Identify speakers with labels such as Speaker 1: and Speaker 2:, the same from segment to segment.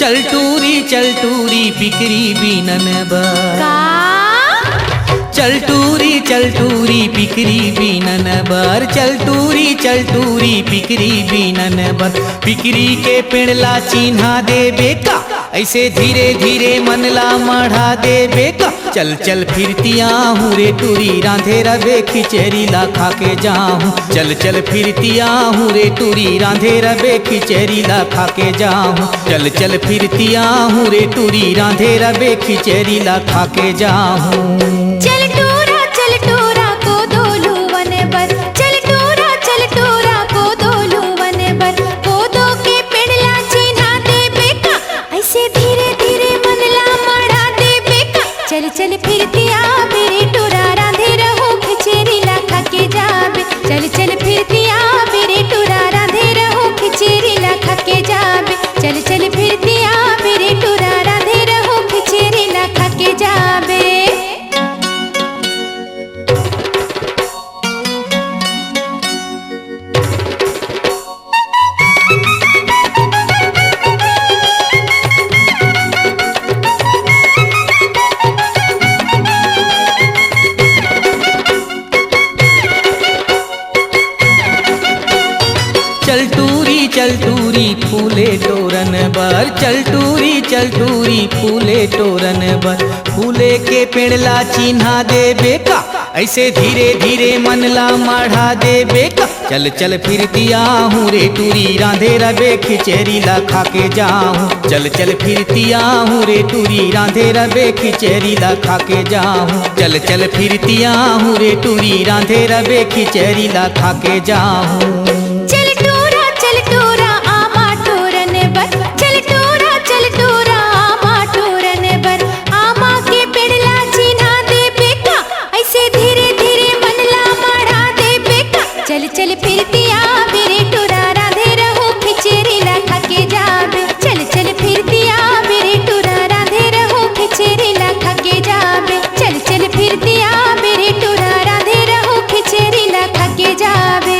Speaker 1: चल टूरी बिक्री बीनन बर।
Speaker 2: का
Speaker 1: चल टूरी बिक्री बीनन बर। चल टूरी बिक्री बीनन बर। बिक्री के पेड़ला चिन्हा देबे का, ऐसे धीरे धीरे मनला मढ़ा देबे का। चल चल फिरतिया हूँ रे टूरी रांधे रबे खिचड़ी ला खा के जाऊँ। चल चल फिरतिया हूँ रे टूरी रांधे रबे खिचड़ी ला खा के जाऊँ। चल चल फिरतिया हूँ रे टूरी रांधे रबे खिचड़ी ला खा के जाऊँ।
Speaker 2: चल टूरा को दोलू वन बर। चल टूरा को दोलू वन बर। कोदो के पेड़ला चिन्हा देबे का, ऐसे धीरे धीरे मनला मढ़ा देबे का। चल चल फिरतिया मेरे टूरा रांधे रहो खिचड़ी ला खा के जाबे। चल चल फिरतिया मेरे टूरा रांधे रहो खिचड़ी ला खा के जाबे। चल चल फिरतिया मेरे टूरा रांधे रहो खिचड़ी ला खा के जाबे।
Speaker 1: चल टूरी फूले टोरन बर। चल टूरी फूले टोरन बर। फूले के पेड़ला चिन्हा देबे का, ऐसे धीरे धीरे मनला मढ़ा देबे का। चल चल फिरतिया हूँ रे टूरी रांधे रबे खिचड़ी ला खा के जाऊँ। चल चल फिरतिया हूँ रे टूरी रांधे रबे खिचड़ी ला खा के जाऊँ। चल चल फिरतिया हूँ रे टूरी रांधे रबे खिचड़ी ला खा के जाऊँ।
Speaker 2: चल टूरा आमा टोरन बर। चल टूरा आमा टोरन बर। आमा के पेड़ला चिन्हा देबे का, ऐसे धीरे धीरे मनला मढ़ा देबे का। चल चल फिरतिया मेरे टूरा रांधे रहो खिचड़ी ला खा के जाबे। चल चल फिरतिया मेरे टूरा रांधे रहो खिचड़ी ला खा के जाबे। चल चल फिरतिया मेरे टूरा रांधे रहो खिचड़ी ला खा के जाबे।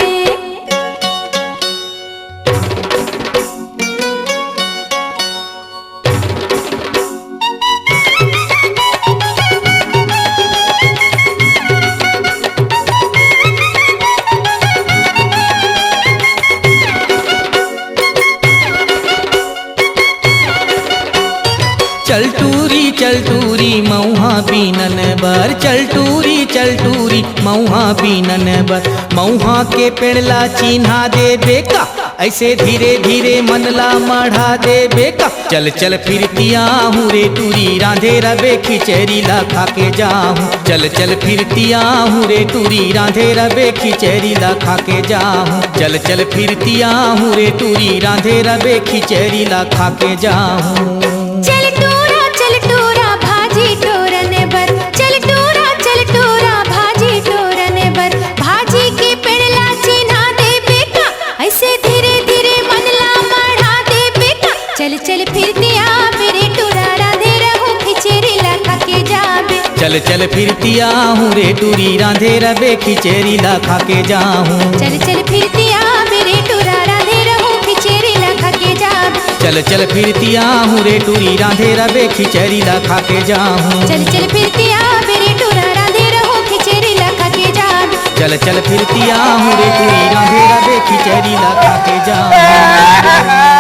Speaker 1: चल टूरी मऊहा बीनन बर। चल टूरी मऊहा बीनन बर। मऊहा के पेड़ला चिन्हा देबे का, ऐसे धीरे धीरे मनला मढ़ा देबे का। चल चल फिरतिया हूँ रे टूरी रांधे रबे खिचड़ी ला खा के जाऊँ। चल चल फिरतिया हूँ रे टूरी रांधे रबे खिचड़ी ला खा के जाऊँ। चल चल फिरतिया हूँ रे टूरी रांधे रबे खिचड़ी ला खा के जाऊँ।
Speaker 2: चल टूरा भाजी टोरन बर। चल टूरा भाजी टोरन बर। भाजी के पेड़ला चिन्हा देबे का, ऐसे धीरे धीरे मनला मढ़ा देबे का। चल चल फिरतिया मेरे टूरा रांधे रहो खिचड़ी ला खा के जाबे।
Speaker 1: चल चल फिरतिया हूँ रे टूरी रांधे रबे खिचड़ी ला खा के जाऊँ।
Speaker 2: चल चल फिरतिया मेरे टूरा रांधे रहो खिचड़ी ला खा के जाबे।
Speaker 1: चल चल फिरतिया हूँ रे टूरी रांधे रबे खिचड़ी ला खा के जाऊँ।
Speaker 2: चल चल फिरतिया मेरे टूरा रांधे रहो खिचड़ी ला खा के जाबे।
Speaker 1: चल चल फिरतिया हूँ रे टूरी रांधे रबे खिचड़ी ला खा के जाऊँ।